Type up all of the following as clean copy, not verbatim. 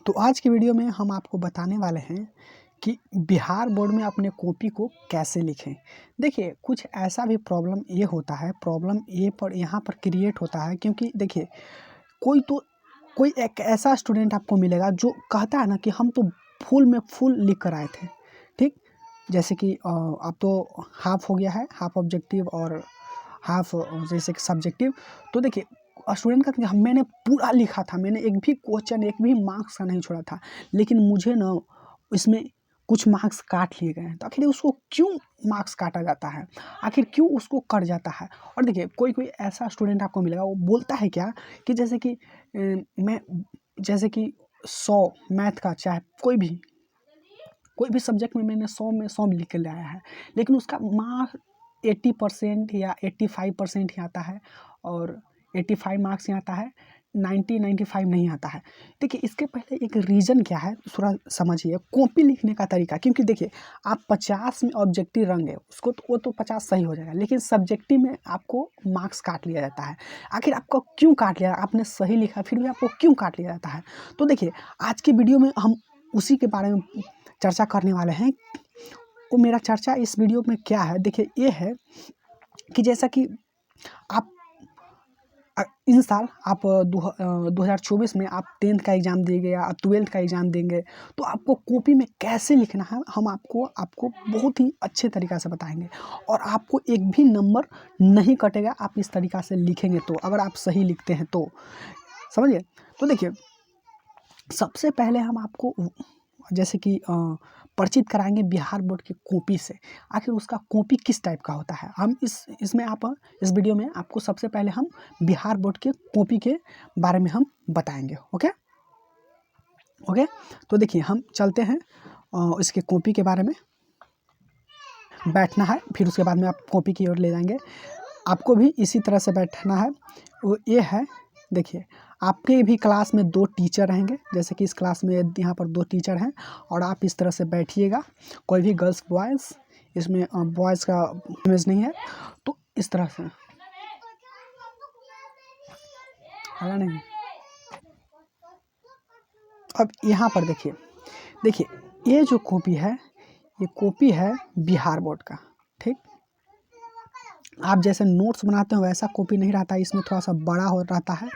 तो आज की वीडियो में हम आपको बताने वाले हैं कि बिहार बोर्ड में अपने कॉपी को कैसे लिखें। देखिए कुछ ऐसा भी प्रॉब्लम ये होता है, प्रॉब्लम ये पर यहाँ पर क्रिएट होता है क्योंकि देखिए कोई एक ऐसा स्टूडेंट आपको मिलेगा जो कहता है ना कि हम तो फुल में फुल लिख कर आए थे, ठीक। जैसे कि अब तो हाफ हो गया है, हाफ ऑब्जेक्टिव और हाफ जैसे कि सब्जेक्टिव। तो देखिए स्टूडेंट का कि मैंने पूरा लिखा था, मैंने एक भी क्वेश्चन एक भी मार्क्स का नहीं छोड़ा था, लेकिन मुझे ना इसमें कुछ मार्क्स काट लिए गए हैं। तो आखिर उसको क्यों मार्क्स काटा जाता है, आखिर क्यों उसको कट जाता है। और देखिए कोई ऐसा स्टूडेंट आपको मिलेगा, वो बोलता है क्या कि जैसे कि मैं जैसे कि 100 मैथ का चाहे कोई भी सब्जेक्ट में मैंने 100 में 100 लिख के ले आया है, लेकिन उसका मार्क्स 80% या 85% ही आता है और 85 मार्क्स ही आता है, 95 नहीं आता है। देखिए इसके पहले एक रीज़न क्या है थोड़ा समझिए, कॉपी लिखने का तरीका। क्योंकि देखिए आप 50 में ऑब्जेक्टिव रंगे उसको तो वो तो 50 सही हो जाएगा, लेकिन सब्जेक्टिव में आपको मार्क्स काट लिया जाता है। आखिर आपको क्यों काट लिया, आपने सही लिखा फिर भी आपको क्यों काट लिया जाता है। तो देखिए आज की वीडियो में हम उसी के बारे में चर्चा करने वाले हैं। वो मेरा चर्चा इस वीडियो में क्या है, देखिए ये है कि जैसा कि आप इन साल आप 2024 में आप 10th का एग्ज़ाम देंगे या 12th का एग्ज़ाम देंगे, तो आपको कॉपी में कैसे लिखना है हम आपको बहुत ही अच्छे तरीक़ा से बताएंगे और आपको एक भी नंबर नहीं कटेगा आप इस तरीक़ा से लिखेंगे तो, अगर आप सही लिखते हैं तो, समझिए। तो देखिए सबसे पहले हम आपको जैसे कि परिचित कराएंगे बिहार बोर्ड की कॉपी से। आखिर उसका कॉपी किस टाइप का होता है, हम इसमें इस वीडियो में आपको सबसे पहले हम बिहार बोर्ड के कॉपी के बारे में हम बताएंगे। ओके तो देखिए हम चलते हैं इसके कॉपी के बारे में। बैठना है, फिर उसके बाद में आप कॉपी की ओर ले जाएंगे। आपको भी इसी तरह से बैठना है। वो ये है, देखिए आपके भी क्लास में 2 टीचर रहेंगे, जैसे कि इस क्लास में यहाँ पर 2 टीचर हैं और आप इस तरह से बैठिएगा। कोई भी गर्ल्स बॉयज़, इसमें बॉयज़ का इमेज नहीं है, तो इस तरह से हाला नहीं। अब यहाँ पर देखिए ये जो कॉपी है, ये कॉपी है बिहार बोर्ड का, ठीक। आप जैसे नोट्स बनाते हो वैसा कॉपी नहीं रहता, इसमें थोड़ा सा बड़ा हो रहता है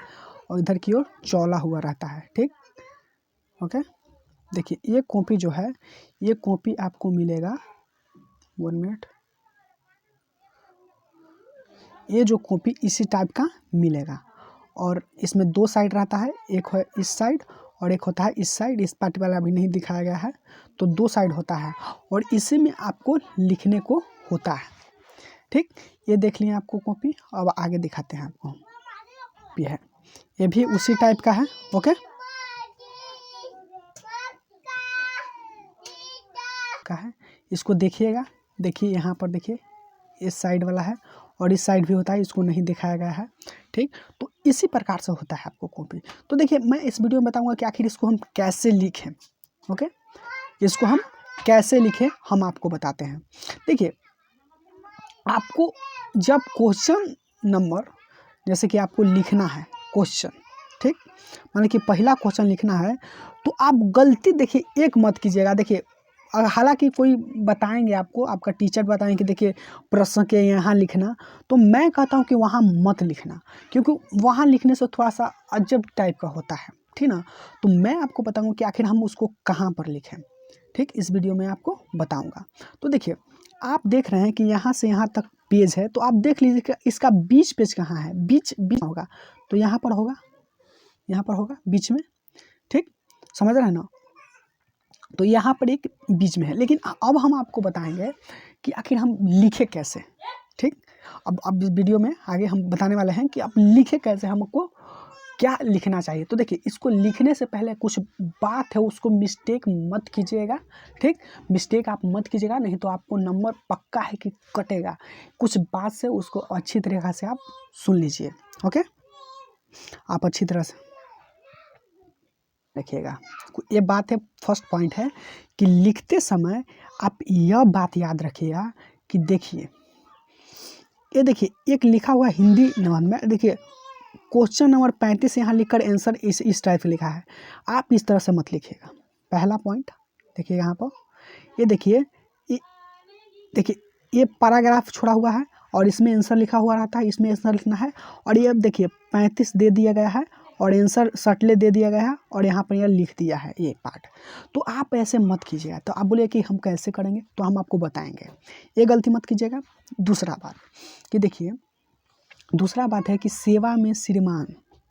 और इधर की ओर चौड़ा हुआ रहता है, ठीक। ओके देखिए ये कॉपी जो है, ये कॉपी आपको मिलेगा 1 मिनट। ये जो कॉपी इसी टाइप का मिलेगा और इसमें 2 साइड रहता है, एक है इस साइड और एक होता है इस साइड। इस पार्ट वाला अभी नहीं दिखाया गया है, तो 2 साइड होता है और इसी में आपको लिखने को होता है, ठीक। ये देख लिया आपको कॉपी। अब आगे दिखाते हैं आपको। ये है, ये भी उसी टाइप का है। ओके का है, इसको देखिएगा। देखिए यहाँ पर देखिए इस साइड वाला है और इस साइड भी होता है, इसको नहीं दिखाया गया है, ठीक। तो इसी प्रकार से होता है आपको कॉपी। तो देखिए मैं इस वीडियो में बताऊंगा कि आखिर इसको हम कैसे लिखें। ओके इसको हम कैसे लिखें हम आपको बताते हैं। देखिए आपको जब क्वेश्चन नंबर जैसे कि आपको लिखना है क्वेश्चन, ठीक, माने कि पहला क्वेश्चन लिखना है, तो आप गलती देखिए एक मत कीजिएगा। देखिए हालांकि कोई बताएंगे आपको, आपका टीचर बताएंगे कि देखिए प्रश्न के यहाँ लिखना, तो मैं कहता हूँ कि वहाँ मत लिखना, क्योंकि वहाँ लिखने से थोड़ा सा अजब टाइप का होता है, ठीक ना। तो मैं आपको बताऊँगा कि आखिर हम उसको कहाँ पर लिखें, ठीक, इस वीडियो में आपको बताऊँगा। तो देखिए आप देख रहे हैं कि यहाँ से यहाँ तक पेज है, तो आप देख लीजिए कि इसका बीच पेज कहाँ है, बीच होगा, तो यहाँ पर होगा, यहाँ पर होगा बीच में, ठीक, समझ रहे हैं ना। तो यहाँ पर एक बीच में है, लेकिन अब हम आपको बताएंगे कि आखिर हम लिखे कैसे, ठीक। अब इस वीडियो में आगे हम बताने वाले हैं कि आप लिखे कैसे, हमको क्या लिखना चाहिए। तो देखिए इसको लिखने से पहले कुछ बात है, उसको मिस्टेक मत कीजिएगा, ठीक। मिस्टेक आप मत कीजिएगा, नहीं तो आपको नंबर पक्का है कि कटेगा। कुछ बात से उसको अच्छी तरीक़ा से आप सुन लीजिए। ओके आप अच्छी तरह से देखिएगा। ये बात है, फर्स्ट पॉइंट है कि लिखते समय आप यह बात याद रखिएगा कि देखिए ये देखिए एक लिखा हुआ हिंदी निबंध में, देखिए क्वेश्चन नंबर 35 यहाँ लिखकर आंसर इस टाइप से लिखा है, आप इस तरह से मत लिखिएगा। पहला पॉइंट देखिए यहाँ पर, ये देखिए, ये पैराग्राफ छोड़ा हुआ है और इसमें आंसर लिखा हुआ रहता है, इसमें आंसर लिखना है। और ये अब देखिए 35 दे दिया गया है और आंसर सटले दे दिया गया है और यहाँ पर यह लिख दिया है ये पार्ट। तो आप ऐसे मत कीजिएगा। तो आप बोलिए कि हम कैसे करेंगे, तो हम आपको बताएंगे। ये गलती मत कीजिएगा। दूसरा बात कि देखिए, दूसरा बात है कि सेवा में श्रीमान,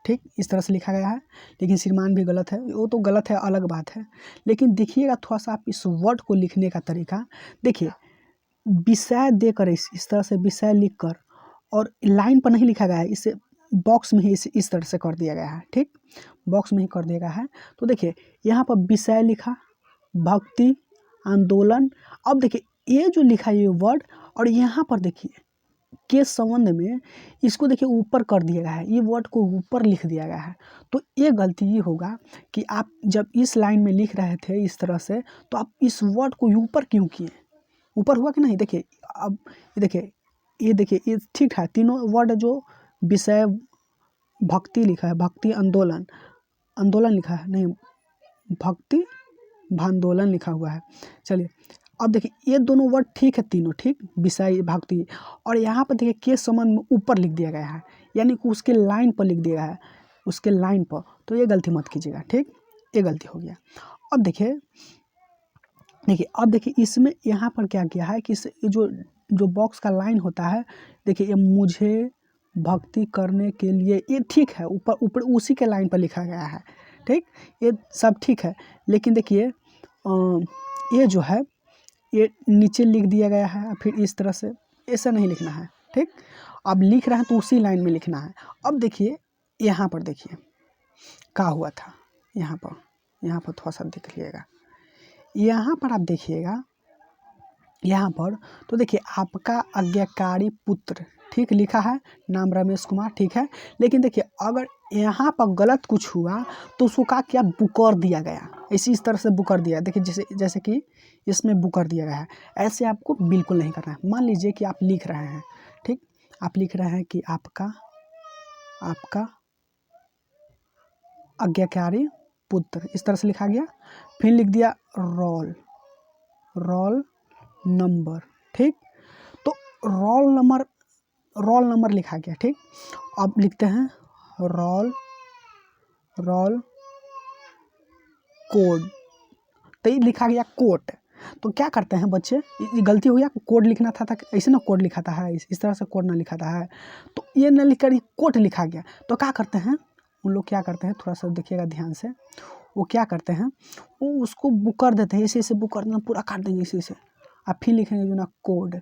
ठीक इस तरह से लिखा गया है, लेकिन श्रीमान भी गलत है, वो तो गलत है, अलग बात है। लेकिन देखिएगा थोड़ा सा आप इस वर्ड को लिखने का तरीका देखिए, विषय देकर इस तरह से विषय लिखकर, और लाइन पर नहीं लिखा गया है, इसे बॉक्स में ही इस तरह से कर दिया गया है, ठीक बॉक्स में ही कर दिया गया है। तो देखिए यहाँ पर विषय लिखा, भक्ति, आंदोलन। अब देखिए ये जो लिखा है ये वर्ड, और यहाँ पर देखिए के संबंध में इसको देखिए ऊपर कर दिया गया है, ये वर्ड को ऊपर लिख दिया गया है। तो ये गलती ये होगा कि आप जब इस लाइन में लिख रहे थे इस तरह से, तो आप इस वर्ड को ऊपर क्यों किए? ऊपर हुआ कि नहीं? देखिए अब ये देखिए ये ठीक है, तीनों वर्ड जो विषय, भक्ति लिखा है, भक्ति, आंदोलन, आंदोलन लिखा है, नहीं भक्ति भांदोलन लिखा हुआ है। चलिए अब देखिए ये दोनों वर्ड ठीक है, तीनों ठीक, विषय, भक्ति। और यहाँ पर देखिए के संबंध में ऊपर लिख दिया गया है, यानी कि उसके लाइन पर लिख दिया गया है, उसके लाइन पर। तो ये गलती मत कीजिएगा, ठीक ये गलती हो गया। अब देखिए अब देखिए इसमें यहाँ पर क्या किया है कि जो बॉक्स का लाइन होता है, देखिए ये मुझे भक्ति करने के लिए, ये ठीक है, ऊपर उसी के लाइन पर लिखा गया है, ठीक ये सब ठीक है। लेकिन देखिए ये जो है ये नीचे लिख दिया गया है, फिर इस तरह से ऐसा नहीं लिखना है, ठीक। अब लिख रहे हैं तो उसी लाइन में लिखना है। अब देखिए यहाँ पर देखिए क्या हुआ था, यहाँ पर थोड़ा सा देख लीजिएगा, यहाँ पर आप देखिएगा, यहाँ पर तो देखिए आपका आज्ञाकारी पुत्र, ठीक लिखा है, नाम रमेश कुमार, ठीक है। लेकिन देखिए अगर यहाँ पर गलत कुछ हुआ तो उसको क्या बुकर दिया गया, इस तरह से बुकर दिया, देखिए जैसे कि इसमें बुकर दिया गया है, ऐसे आपको बिल्कुल नहीं करना है। मान लीजिए कि आप लिख रहे हैं, ठीक आप लिख रहे हैं कि आपका आज्ञाकारी पुत्र, इस तरह से लिखा गया, फिर लिख दिया रोल नंबर, ठीक। तो रोल नंबर लिखा गया, ठीक। अब लिखते हैं रोल कोड, तो ये लिखा गया कोट। तो क्या करते हैं बच्चे, ये गलती हो गया, कोड लिखना था ऐसे ना, कोड लिखा था है, इस तरह से कोड ना लिखा था है, तो ये ना लिखकर कोट लिखा गया। तो क्या करते हैं उन लोग, क्या करते हैं थोड़ा सा देखिएगा ध्यान से, वो क्या करते हैं, वो उसको बुक कर देते हैं, ऐसे बुक कर देना, पूरा काट देंगे इसी से, आप फिर लिखेंगे जो ना कोड।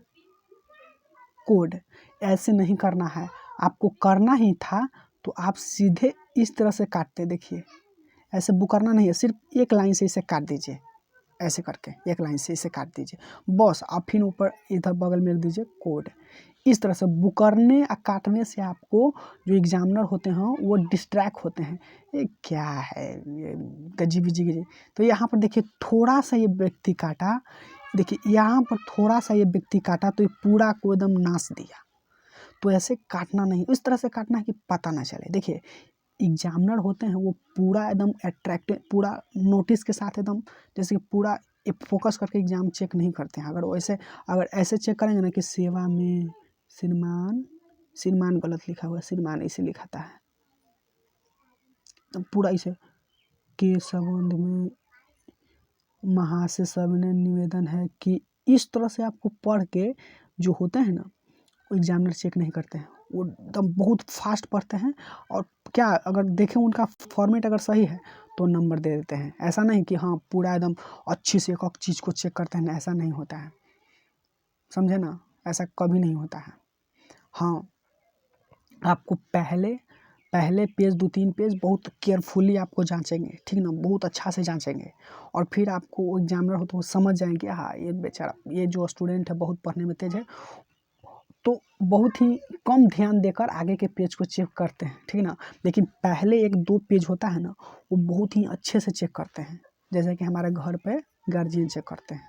ऐसे नहीं करना है, आपको करना ही था तो आप सीधे इस तरह से काटते, देखिए ऐसे बुक करना नहीं है, सिर्फ एक लाइन से इसे काट दीजिए, ऐसे करके एक लाइन से इसे काट दीजिए बस। आप फिर ऊपर इधर बगल में लिख दीजिए कोड। इस तरह से बुकरने और काटने से आपको जो एग्जामिनर होते हैं वो डिस्ट्रैक्ट होते हैं, ये क्या है ये गजी बिजी। तो यहाँ पर देखिए थोड़ा सा ये व्यक्ति काटा, देखिए यहाँ पर थोड़ा सा ये व्यक्ति काटा तो ये पूरा को एकदम नाश दिया। तो ऐसे काटना नहीं, इस तरह से काटना है कि पता ना चले। देखिए एग्जामिनर होते हैं वो पूरा एकदम अट्रैक्टिव, पूरा नोटिस के साथ एकदम, जैसे कि पूरा फोकस करके एग्जाम चेक नहीं करते हैं। अगर ऐसे चेक करेंगे ना कि सेवा में श्रीमान गलत लिखा हुआ है, श्रीमान ऐसे लिखाता है, पूरा इसे के संबंध में महाशय सविनय निवेदन है कि, इस तरह से आपको पढ़ के जो होते हैं ना वो एग्जामिनर चेक नहीं करते हैं, वो एकदम बहुत फास्ट पढ़ते हैं। और क्या अगर देखें उनका फॉर्मेट अगर सही है तो नंबर दे देते हैं। ऐसा नहीं कि हाँ पूरा एकदम अच्छी से एक चीज़ को चेक करते हैं, ऐसा नहीं होता है, समझे ना, ऐसा कभी नहीं होता है। हाँ आपको पहले पेज 2-3 पेज बहुत केयरफुली आपको जांचेंगे, ठीक ना, बहुत अच्छा से जांचेंगे, और फिर आपको एग्जामिनर हो तो वो समझ जाएंगे हाँ ये बेचारा, ये जो स्टूडेंट है बहुत पढ़ने में तेज है, तो बहुत ही कम ध्यान देकर आगे के पेज को चेक करते हैं, ठीक ना। लेकिन पहले 1-2 पेज होता है ना वो बहुत ही अच्छे से चेक करते हैं, जैसे कि हमारे घर पे गार्जियन चेक करते हैं।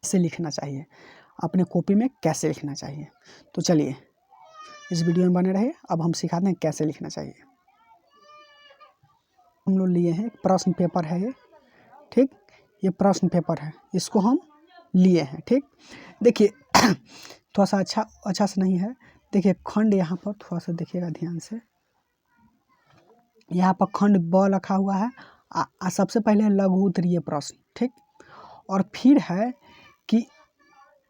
कैसे लिखना चाहिए, अपने कॉपी में कैसे लिखना चाहिए, तो चलिए इस वीडियो में बने रहे। अब हम सिखाते हैं कैसे लिखना चाहिए। हम लोग लिए हैं प्रश्न पेपर है ये, ठीक, ये प्रश्न पेपर है, इसको हम लिए हैं, ठीक। देखिए थोड़ा सा अच्छा से नहीं है। देखिए खंड यहाँ पर थोड़ा सा देखिएगा ध्यान से, यहाँ पर खंड ब रखा हुआ है। सबसे पहले लघु उत्तरीय प्रश्न, ठीक, और फिर है कि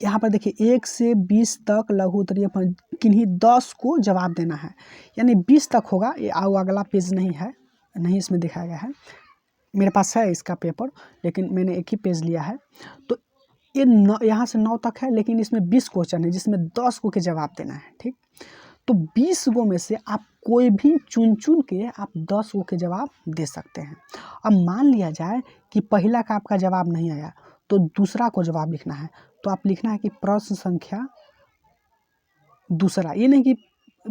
यहाँ पर देखिए 1 से 20 तक लघु उत्तरीय प्रश्न, किन्हीं 10 को जवाब देना है, यानी 20 तक होगा। ये अगला पेज नहीं है, नहीं इसमें दिखाया गया है, मेरे पास है इसका पेपर लेकिन मैंने एक ही पेज लिया है। तो ये यहाँ से 9 तक है, लेकिन इसमें 20 क्वेश्चन है जिसमें 10 को के जवाब देना है, ठीक। तो 20 गो में से आप कोई भी चुन के आप 10 गो के जवाब दे सकते हैं। अब मान लिया जाए कि पहला का आपका जवाब नहीं आया तो दूसरा को जवाब लिखना है। तो आप लिखना है कि प्रश्न संख्या दूसरा, ये नहीं कि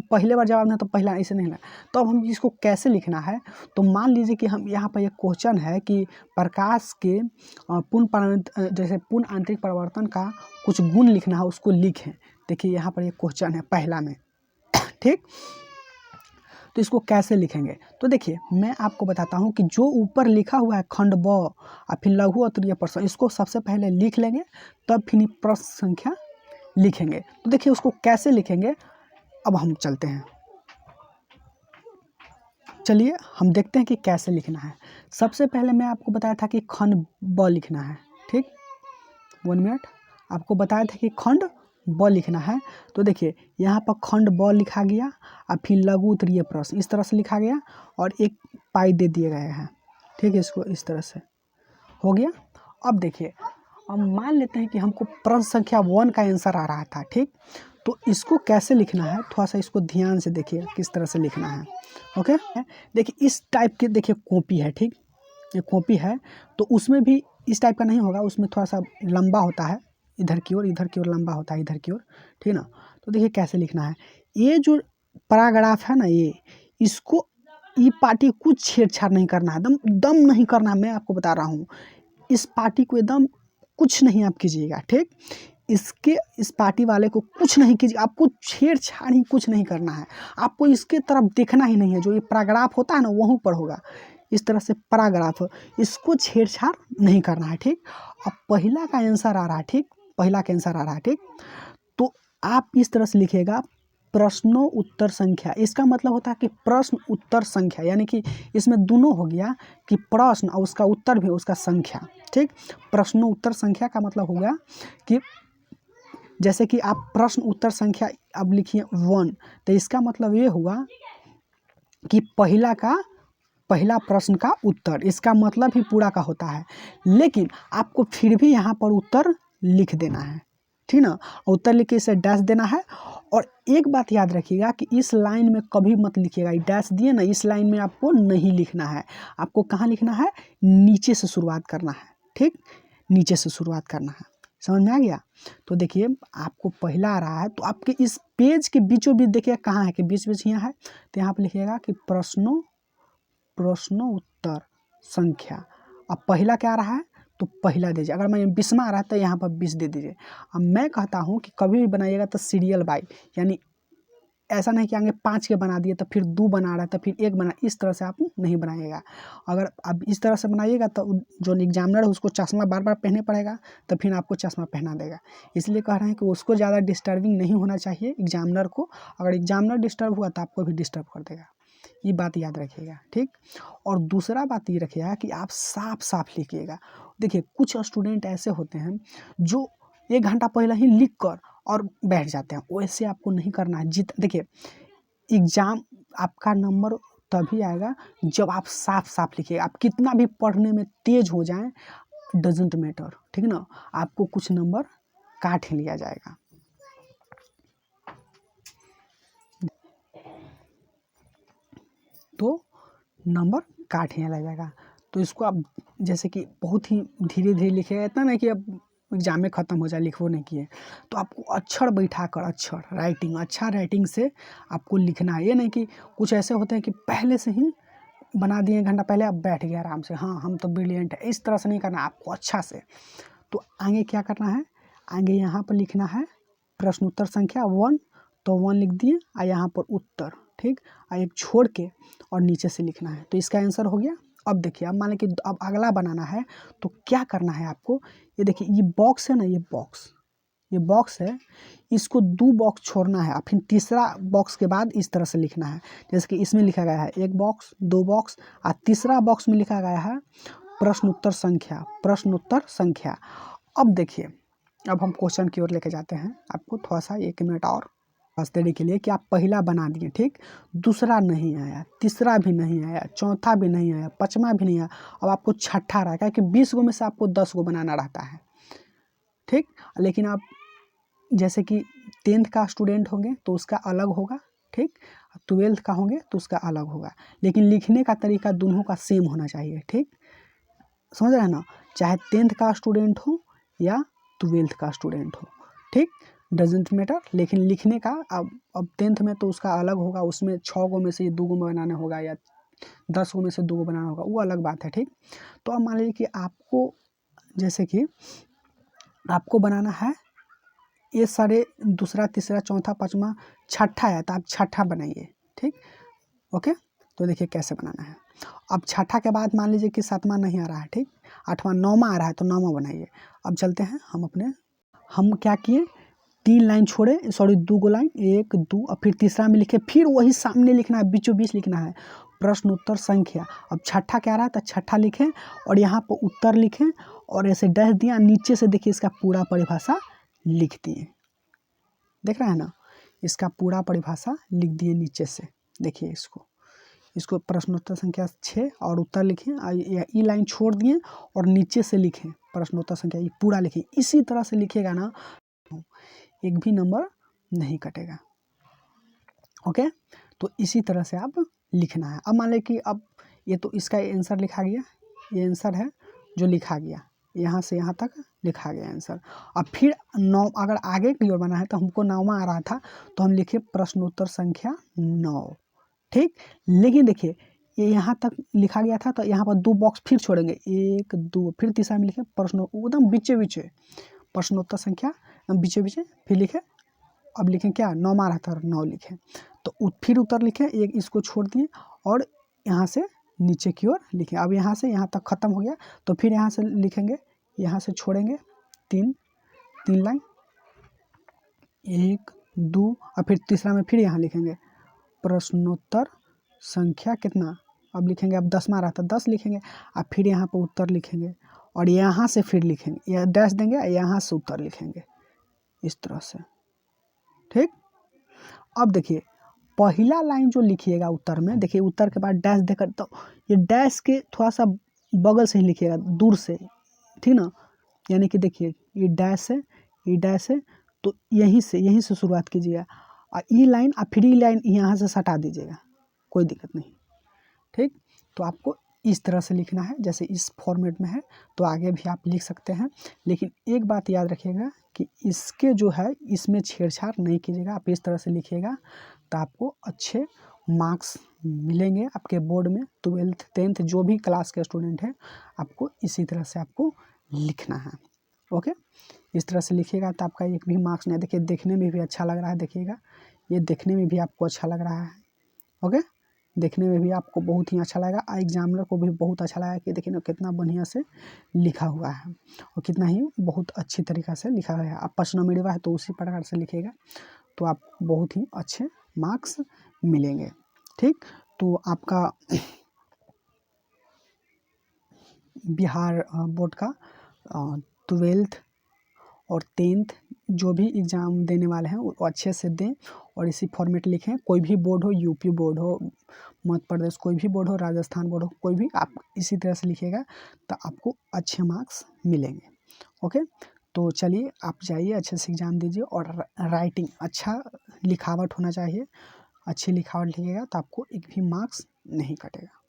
पहले बार जवाब ना तो पहला, ऐसे नहीं ना। तो अब हम इसको कैसे लिखना है, तो मान लीजिए कि हम यहाँ पर एक क्वेश्चन है कि प्रकाश के जैसे पूर्ण आंतरिक परिवर्तन का कुछ गुण लिखना है, उसको लिखें। देखिए यहाँ पर एक क्वेश्चन है पहला में, ठीक। तो इसको कैसे लिखेंगे, तो देखिए मैं आपको बताता हूँ कि जो ऊपर लिखा हुआ है खंड ब और फिर लघु उत्तरीय प्रश्न, इसको सबसे पहले लिख लेंगे, तब फिर प्रश्न संख्या लिखेंगे। तो देखिए उसको कैसे लिखेंगे, अब हम चलते हैं, चलिए हम देखते हैं कि कैसे लिखना है। सबसे पहले मैं आपको बताया था कि खंड ब लिखना है, ठीक, 1 मिनट, आपको बताया था कि खंड ब लिखना है। तो देखिए यहाँ पर खंड ब लिखा गया और फिर लघु उत्तरीय प्रश्न इस तरह से लिखा गया और एक पाई दे दिए गए हैं, ठीक है, इसको इस तरह से हो गया। अब देखिए, अब मान लेते हैं कि हमको प्रश्न संख्या 1 का आंसर आ रहा था, ठीक। तो इसको कैसे लिखना है, थोड़ा सा इसको ध्यान से देखिए किस तरह से लिखना है, ओके। देखिए इस टाइप की देखिए कॉपी है, ठीक, ये कॉपी है, तो उसमें भी इस टाइप का नहीं होगा, उसमें थोड़ा सा लंबा होता है, इधर की ओर लंबा होता है, इधर की ओर, ठीक ना। तो देखिए कैसे लिखना है, ये जो पैराग्राफ है ना, इसको ये पार्टी कुछ छेड़छाड़ नहीं करना है, दम नहीं करना है, मैं आपको बता रहा हूँ। इस पार्टी को एकदम कुछ नहीं आप कीजिएगा, ठीक। इस पार्टी वाले को कुछ नहीं कीजिए, आपको छेड़छाड़ ही कुछ नहीं करना है, आपको इसके तरफ देखना ही नहीं है। जो ये पैराग्राफ होता है ना वहीं पर होगा, इस तरह से पैराग्राफ, इसको छेड़छाड़ नहीं करना है, ठीक। अब पहला का आंसर आ रहा है, ठीक, पहला का आंसर आ रहा है, ठीक। तो आप इस तरह से लिखिएगा प्रश्नों उत्तर संख्या, इसका मतलब होता है कि प्रश्न उत्तर संख्या, यानी कि इसमें दोनों हो गया कि प्रश्न और उसका उत्तर भी उसका संख्या, ठीक। प्रश्नों उत्तर संख्या का मतलब हो गया कि जैसे कि आप प्रश्न उत्तर संख्या अब लिखिए 1, तो इसका मतलब ये हुआ कि पहला प्रश्न का उत्तर, इसका मतलब ही पूरा का होता है। लेकिन आपको फिर भी यहाँ पर उत्तर लिख देना है, ठीक ना, उत्तर लिख के इसे डैश देना है। और एक बात याद रखिएगा कि इस लाइन में कभी मत लिखिएगा, डैश दिए ना, इस लाइन में आपको नहीं लिखना है, आपको कहाँ लिखना है, नीचे से शुरुआत करना है, ठीक, नीचे से शुरुआत करना है, समझ में आ गया। तो देखिए आपको पहला आ रहा है, तो आपके इस पेज के बीचों बीच देखिए कहाँ है कि बीच यहाँ है, तो यहाँ पर लिखिएगा कि प्रश्नों उत्तर संख्या। अब पहला क्या आ रहा है, तो पहला दीजिए, अगर मैं 20वां आ रहा है तो यहाँ पर 20 दे दीजिए। अब मैं कहता हूँ कि कभी भी बनाइएगा तो सीरियल बाई, यानी ऐसा नहीं कि आगे 5 के बना दिए तो फिर 2 बना रहा है तो फिर 1 बना, इस तरह से आप नहीं बनाइएगा। अगर आप इस तरह से बनाइएगा तो जो एग्जामिनर है उसको चश्मा बार बार पहनना पड़ेगा, तो फिर आपको चश्मा पहना देगा। इसलिए कह रहे हैं कि उसको ज़्यादा डिस्टर्बिंग नहीं होना चाहिए एग्जामिनर को, अगर एग्जामिनर डिस्टर्ब हुआ तो आपको भी डिस्टर्ब कर देगा, ये बात याद रखिएगा, ठीक। और दूसरा बात ये रखिएगा कि आप साफ साफ लिखिएगा। देखिए कुछ स्टूडेंट ऐसे होते हैं जो 1 घंटा पहले ही लिख कर और बैठ जाते हैं, वैसे आपको नहीं करना है। देखिए एग्ज़ाम आपका नंबर तभी आएगा जब आप साफ साफ लिखिएगा। आप कितना भी पढ़ने में तेज हो जाएं, डजेंट मैटर, ठीक ना, आपको कुछ नंबर काट ही लिया जाएगा। तो नंबर काट ही लिया जाएगा। तो इसको आप जैसे कि बहुत ही धीरे धीरे लिखिएगा, इतना नहीं कि अब एग्जाम में ख़त्म हो जाए, लिखो नहीं किए, तो आपको अक्षर बैठा कर, अक्षर राइटिंग, अच्छा राइटिंग से आपको लिखना है। ये नहीं कि कुछ ऐसे होते हैं कि पहले से ही बना दिए 1 घंटा पहले, अब बैठ गए आराम से, हाँ हम तो ब्रिलियंट है, इस तरह से नहीं करना आपको, अच्छा से। तो आगे क्या करना है, आगे यहाँ पर लिखना है प्रश्न उत्तर संख्या 1, तो 1 लिख दिए और यहाँ पर उत्तर, ठीक। और एक छोड़ के और नीचे से लिखना है, तो इसका आंसर हो गया। अब देखिए, अब मान लें कि अब अगला बनाना है, तो क्या करना है आपको, ये देखिए ये बॉक्स है ना, ये बॉक्स है, इसको 2 बॉक्स छोड़ना है और फिर तीसरा बॉक्स के बाद इस तरह से लिखना है। जैसे कि इसमें लिखा गया है 1 बॉक्स, 2 बॉक्स और तीसरा बॉक्स में लिखा गया है प्रश्नोत्तर संख्या। अब देखिए, अब हम क्वेश्चन की ओर लेके जाते हैं आपको, थोड़ा सा 1 मिनट और बस देने के लिए कि आप पहला बना दिए, ठीक, दूसरा नहीं आया, तीसरा भी नहीं आया, चौथा भी नहीं आया, पाँचवा भी नहीं आया, अब आपको छठा रहा है, क्योंकि 20 गो में से आपको 10 गो बनाना रहता है, ठीक। लेकिन आप जैसे कि 10th का स्टूडेंट होंगे तो उसका अलग होगा, ठीक, 12th का होंगे तो उसका अलग होगा, लेकिन लिखने का तरीका दोनों का सेम होना चाहिए, ठीक, समझ रहे हैं ना, चाहे 10th का स्टूडेंट हो या 12th का स्टूडेंट हो, ठीक, डजेंट मैटर, लेकिन लिखने का अब 10th में तो उसका अलग होगा, उसमें 6 गो में से 2 गो में बनाना होगा या 10 गो में से 2 गो बनाना होगा, वो अलग बात है, ठीक। तो अब मान लीजिए कि आपको जैसे कि आपको बनाना है ये सारे दूसरा, तीसरा, चौथा, पाँचवा, छठा है, तो आप छठा बनाइए, ठीक, ओके। तो देखिए कैसे बनाना है। अब छठा के बाद मान लीजिए कि 7वां नहीं आ रहा है, ठीक, 8वां, 9वां आ रहा है, तो 9वां बनाइए। अब चलते हैं हम क्या किए, 3 लाइन छोड़े, सॉरी 2 गो लाइन, 1 2 और फिर तीसरा में लिखे, फिर वही सामने लिखना है, बीचों बीच लिखना है प्रश्नोत्तर संख्या। अब छठा क्या रहा है, तो छठा लिखें और यहाँ पर उत्तर लिखें और ऐसे डैश दिया, नीचे से देखिए इसका पूरा परिभाषा लिख दिए, देख रहे हैं ना, इसका पूरा परिभाषा लिख दिए नीचे से, देखिए इसको प्रश्नोत्तर संख्या 6 और उत्तर लिखें, ई लाइन छोड़ दिए और नीचे से लिखें प्रश्नोत्तर संख्या, ये पूरा लिखें। इसी तरह से लिखेगा ना, एक भी नंबर नहीं कटेगा, ओके। तो इसी तरह से आप लिखना है। अब मान लें कि अब ये तो इसका आंसर लिखा गया, ये आंसर है जो लिखा गया, यहाँ से यहाँ तक लिखा गया आंसर। अब फिर 9 अगर आगे की ओर बना है तो हमको 9वां आ रहा था, तो हम लिखे प्रश्नोत्तर संख्या 9, ठीक। लेकिन देखिए ये यहाँ तक लिखा गया था, तो यहाँ पर 2 बॉक्स फिर छोड़ेंगे, 1 2, फिर तीसरा में लिखे प्रश्न एकदम बीचे बीचे प्रश्नोत्तर संख्या बीचे बीचे, फिर लिखे, अब लिखें क्या, 9वां रहता है 9 लिखें, तो फिर उत्तर लिखें, एक इसको छोड़ दिए और यहाँ से नीचे की ओर लिखें। अब यहाँ से यहाँ तक ख़त्म हो गया, तो फिर यहाँ से लिखेंगे, यहाँ से छोड़ेंगे 3 लाइन, 1 2 और फिर तीसरा में फिर यहाँ लिखेंगे प्रश्नोत्तर संख्या कितना, अब लिखेंगे, अब 10वां रहता 10 लिखेंगे, और फिर यहाँ पर उत्तर लिखेंगे और यहाँ से फिर लिखेंगे, यह डैश देंगे, यहाँ से उत्तर लिखेंगे, इस तरह से, ठीक। अब देखिए पहला लाइन जो लिखिएगा उत्तर में, देखिए उत्तर के बाद डैश देकर, तो ये डैश के थोड़ा सा बगल से ही लिखिएगा, दूर से, ठीक ना, यानी कि देखिए ये डैश है, ये डैश है, तो यहीं से शुरुआत कीजिएगा और ई लाइन और फिर ई लाइन यहाँ से सटा दीजिएगा, कोई दिक्कत नहीं, ठीक। तो आपको इस तरह से लिखना है, जैसे इस फॉर्मेट में है, तो आगे भी आप लिख सकते हैं, लेकिन एक बात याद रखिएगा कि इसके जो है इसमें छेड़छाड़ नहीं कीजिएगा, आप इस तरह से लिखिएगा, तो आपको अच्छे मार्क्स मिलेंगे आपके बोर्ड में। 12th 10th जो भी क्लास के स्टूडेंट हैं, आपको इसी तरह से आपको लिखना है, ओके। इस तरह से लिखिएगा तो आपका एक भी मार्क्स नहीं, देखिए देखने में भी अच्छा लग रहा है, देखिएगा ये देखने में भी आपको अच्छा लग रहा है, ओके, देखने में भी आपको बहुत ही अच्छा लगेगा, एग्जामिनर को भी बहुत अच्छा लगा कि देखिए ना कितना बढ़िया से लिखा हुआ है और कितना ही बहुत अच्छी तरीक़ा से लिखा हुआ है। आप प्रश्न मिलेगा है तो उसी प्रकार से लिखिएगा, तो आप बहुत ही अच्छे मार्क्स मिलेंगे, ठीक। तो आपका बिहार बोर्ड का 12th और 10th जो भी एग्ज़ाम देने वाले हैं वो अच्छे से दें और इसी फॉर्मेट लिखें। कोई भी बोर्ड हो, यूपी बोर्ड हो, मध्य प्रदेश कोई भी बोर्ड हो, राजस्थान बोर्ड हो, कोई भी, आप इसी तरह से लिखिएगा तो आपको अच्छे मार्क्स मिलेंगे, ओके। तो चलिए आप जाइए, अच्छे से एग्ज़ाम दीजिए और राइटिंग अच्छा लिखावट होना चाहिए, अच्छी लिखावट लिखिएगा तो आपको एक भी मार्क्स नहीं कटेगा।